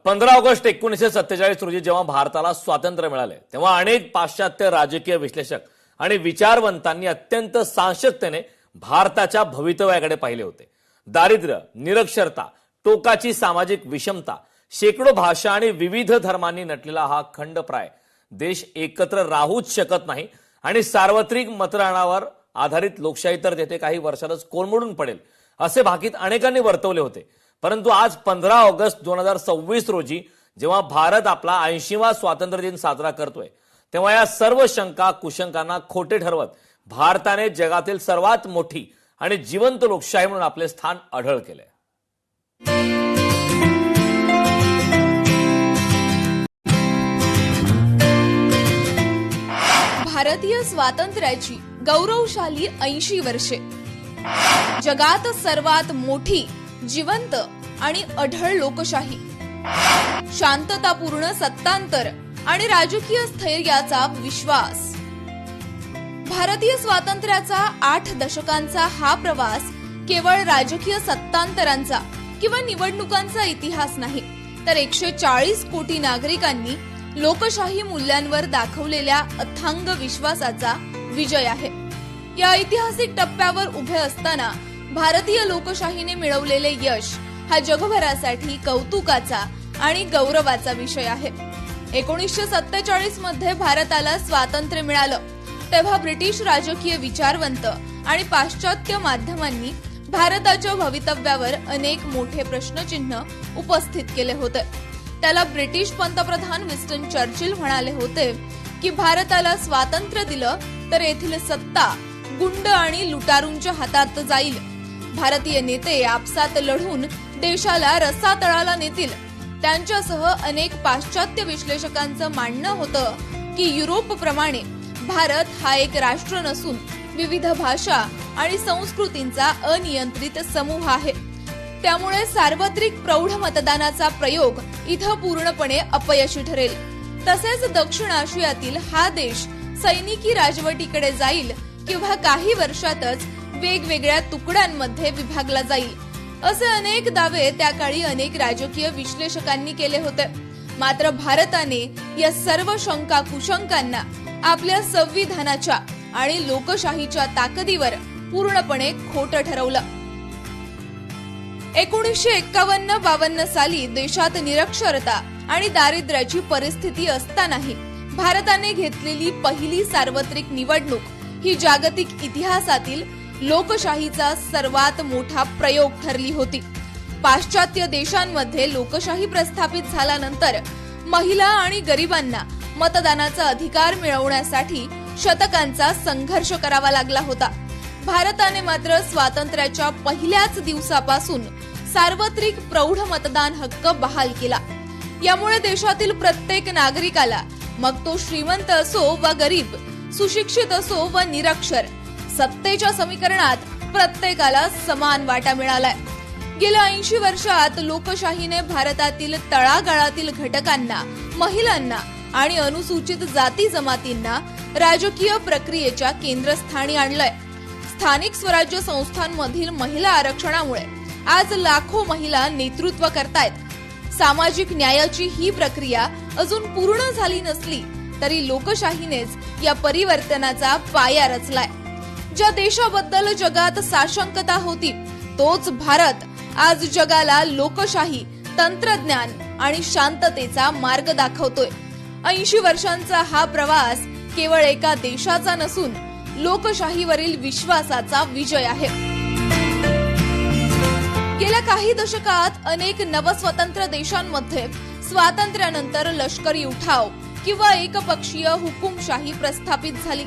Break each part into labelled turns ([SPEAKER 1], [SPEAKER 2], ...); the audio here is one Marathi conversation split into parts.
[SPEAKER 1] 15 ऑगस्ट 1947 रोजी जेव्हा भारताला स्वातंत्र्य मिळाले तेव्हा अनेक पाश्चात्य राजकीय विश्लेषक आणि विचारवंतांनी अत्यंत साशक्यतेने भारताच्या भवितव्याकडे पाहिले होते। दारिद्र्य, निरक्षरता, टोकाची सामाजिक विषमता, शेकडो भाषा आणि विविध धर्मांनी नटलेला हा खंडप्राय देश एकत्र राहूच शकत नाही आणि सार्वत्रिक मतदानावर आधारित लोकशाही तर येथे काही वर्षातच कोलमडून पडेल असे भाकीत अनेकांनी वर्तवले होते। परंतु आज 15 ऑगस्ट 2026 रोजी जेव्हा भारत आपला 80वा स्वातंत्र्य दिन साजरा करतोय तेव्हा या सर्व शंका कुशंकांना खोटे ठरवत भारताने जगातील सर्वात मोठी आणि जिवंत लोकशाही म्हणून आपले स्थान अढळ केले।
[SPEAKER 2] भारतीय स्वातंत्र्याची गौरवशाली 80 वर्षे, जगात सर्वात मोठी, जिवंत आणि अढळ लोकशाही, शांततापूर्ण सत्तांतर आणि राजकीय स्थैर्याचा विश्वास। भारतीय स्वातंत्र्याचा 8 दशकांचा हा प्रवास केवळ राजकीय सत्तांतरांचा किंवा निवडणुकांचा इतिहास नाही, तर 140 कोटी नागरिकांनी लोकशाही मूल्यांवर दाखवलेल्या अथांग विश्वासाचा विजय आहे। या ऐतिहासिक टप्प्यावर उभे असताना भारतीय लोकशाहीने मिळवलेले यश हा जगभरासाठी कौतुकाचा आणि गौरवाचा विषय आहे। 1947 मध्ये भारताला स्वातंत्र्य मिळालं तेव्हा ब्रिटिश राजकीय विचारवंत आणि पाश्चात्य माध्यमांनी भारताच्या भवितव्यावर अनेक मोठे प्रश्नचिन्ह उपस्थित केले होते। त्याला ब्रिटिश पंतप्रधान विन्स्टन चर्चिल म्हणाले होते की भारताला स्वातंत्र्य दिलं तर येथील सत्ता गुंड आणि लुटारूंच्या हातात जाईल। भारतीय नेते आपसात लढून देशाला रसातळाला नेतील। त्यांच्यासह अनेक पाश्चात्य विश्लेषकांचं मानणं होतं की युरोपप्रमाणे भारत हा एक राष्ट्र नसून विविध भाषा आणि संस्कृतींचा अनियंत्रित समूह आहे। त्यामुळे सार्वत्रिक प्रौढ मतदानाचा प्रयोग इथं पूर्णपणे अपयशी ठरेल। तसेच दक्षिण आशियातील हा देश सैनिकी राजवटीकडे जाईल किंवा काही वर्षातच वेगवेगळ्या तुकड्यांमध्ये विभागला जाईल असे अनेक दावे त्या काळी अनेक राजकीय विश्लेषकांनी केले होते। मात्र भारताने या सर्व शंका कुशंकांना आपल्या संविधानाच्या आणि लोकशाहीच्या ताकदीवर पूर्णपणे खोटं ठरवलं। 1951-52 साली देशात निरक्षरता आणि दारिद्र्याची परिस्थिती असतानाही भारताने घेतलेली पहिली सार्वत्रिक निवडणूक ही जागतिक इतिहासातील लोकशाहीचा सर्वात मोठा प्रयोग ठरली होती। पाश्चात्य देशांमध्ये लोकशाही प्रस्थापित झाल्यानंतर महिला आणि गरिबांना मतदानाचा अधिकार मिळवण्यासाठी शतकांचा संघर्ष करावा लागला होता। भारताने मात्र स्वातंत्र्याच्या पहिल्याच दिवसापासून सार्वत्रिक प्रौढ मतदान हक्क बहाल केला। यामुळे देशातील प्रत्येक नागरिकाला, मग तो श्रीमंत असो व गरीब, सुशिक्षित असो व निरक्षर, सत्तेच्या समीकरणात प्रत्येकाला समान वाटा मिळालाय। गेल्या 80 वर्षात लोकशाहीने भारतातील तळागाळातील घटकांना, महिलांना आणि अनुसूचित जाती जमातींना राजकीय प्रक्रियेच्या केंद्रस्थानी आणलंय। स्थानिक स्वराज्य संस्थांमधील महिला आरक्षणामुळे आज लाखो महिला नेतृत्व करतायत। सामाजिक न्यायाची ही प्रक्रिया अजून पूर्ण झाली नसली तरी लोकशाहीनेच या परिवर्तनाचा पाया रचलाय। ज्या देशाबद्दल जगात साशंकता होती तोच भारत आज जगाला लोकशाही, तंत्रज्ञान आणि शांततेचा मार्ग दाखवतोय। 80 वर्षांचा हा प्रवास केवळ एका देशाचा नसून लोकशाहीवरील विश्वासाचा विजय आहे। गेल्या काही दशकात अनेक नवस्वतंत्र देशांमध्ये स्वातंत्र्यानंतर लष्करी उठाव किंवा एकपक्षीय हुकुमशाही प्रस्थापित झाली।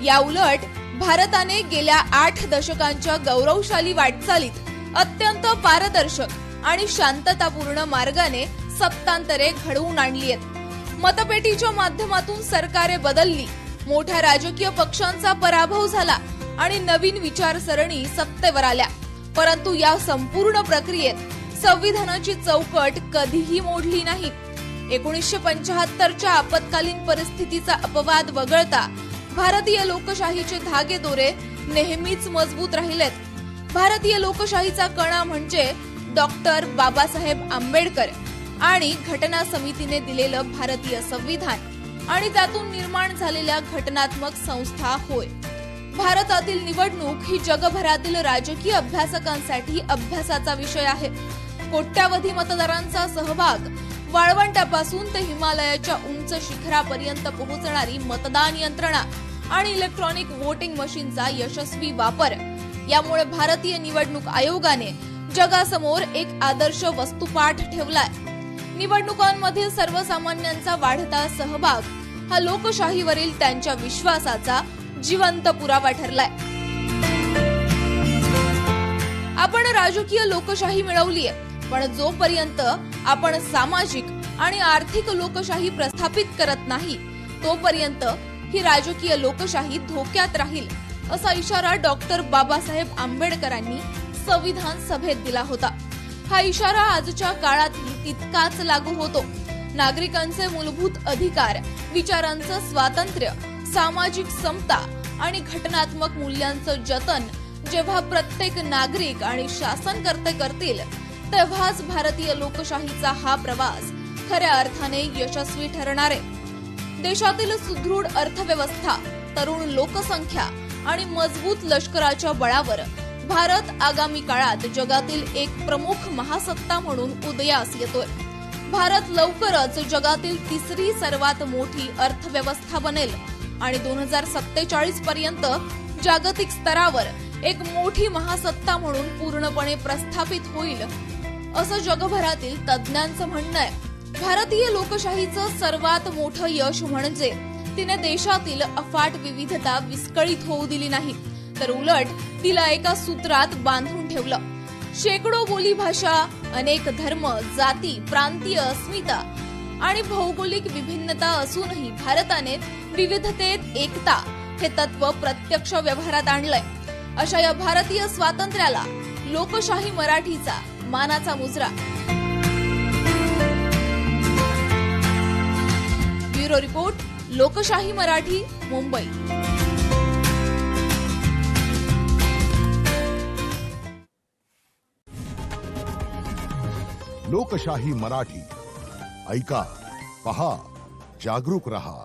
[SPEAKER 2] या उलट भारताने गेल्या 8 दशकांच्या गौरवशाली वाटचालीत अत्यंत पारदर्शक आणि शांततापूर्ण मार्गाने सत्तांतरे घडवून आणली आहेत। मतपेटीच्या माध्यमातून सरकारे बदलली, मोठ्या राजकीय पक्षांचा पराभव झाला आणि नवीन विचारसरणी सत्तेवर आल्या। परंतु या संपूर्ण प्रक्रियेत संविधानाची चौकट कधीही मोडली नाही। 1975च्या आपत्कालीन परिस्थितीचा अपवाद वगळता भारतीय लोकशाहीचे धागेदोरे नेहमीच मजबूत राहिलेत। भारतीय लोकशाहीचा कणा म्हणजे डॉक्टर बाबासाहेब आंबेडकर, आणि घटना समितीने दिलेलं भारतीय संविधान आणि त्यातून निर्माण झालेल्या घटनात्मक संस्था होय. भारतातील निवडणूक ही जगभरातील राजकीय अभ्यासकांसाठी अभ्यासाचा विषय आहे. कोट्यावधी मतदारांचा सहभाग, वाळवंटापासून ते हिमालयाच्या उंच शिखरापर्यंत पोहोचणारी मतदान यंत्रणा आणि इलेक्ट्रॉनिक वोटिंग मशीनचा यशस्वी वापर यामुळे भारतीय निवडणूक आयोगाने जगासमोर एक आदर्श वस्तुपाठ ठेवलाय. निवडणुकांमधील सर्वसामान्यांचा वाढता सहभाग हा लोकशाहीवरील त्यांच्या विश्वासाचा जिवंत पुरावा ठरलाय. आपण राजकीय लोकशाही मिळवलीय, पण जोपर्यंत आपण सामाजिक आणि आर्थिक लोकशाही प्रस्थापित करत नाही तोपर्यंत ही राजकीय लोकशाही धोक्यात राहील, असा इशारा डॉक्टर बाबासाहेब आंबेडकरांनी संविधान सभेत दिला होता. हा इशारा आजच्या काळातही तितकाच लागू होतो. नागरिकांचे मूलभूत अधिकार, विचारांचं स्वातंत्र्य, सामाजिक समता आणि घटनात्मक मूल्यांचं जतन जेव्हा प्रत्येक नागरिक आणि शासनकर्ते करतील तेव्हाच भारतीय लोकशाहीचा हा प्रवास खऱ्या अर्थाने यशस्वी ठरणार आहे. देशातील सुदृढ अर्थव्यवस्था, तरुण लोकसंख्या आणि मजबूत लष्कराच्या बळावर भारत आगामी काळात जगातील एक प्रमुख महासत्ता म्हणून उदयास येतोय. भारत लवकरच जगातील तिसरी सर्वात मोठी अर्थव्यवस्था बनेल आणि 2047 पर्यंत जागतिक स्तरावर एक मोठी महासत्ता म्हणून पूर्णपणे प्रस्थापित होईल, असं जगभरातील तज्ज्ञांचं म्हणणं आहे. भारतीय लोकशाहीचं सर्वात मोठं यश म्हणजे तिने देशातील अफाट विविधता विस्कळीत होऊ दिली नाही, तर उलट तिला एका सूत्रात बांधून ठेवलं. शेकडो बोलीभाषा, अनेक धर्म, जाती, प्रांतीय अस्मिता आणि भौगोलिक विभिन्नता असूनही भारताने विविधतेत एकता हे तत्व प्रत्यक्ष व्यवहारात आणलंय. अशा या भारतीय स्वातंत्र्याला लोकशाही मराठीचा मानाचा मुजरा. ब्युरो रिपोर्ट, लोकशाही मराठी, मुंबई.
[SPEAKER 3] लोकशाही मराठी ऐका, पहा, जागरूक रहा.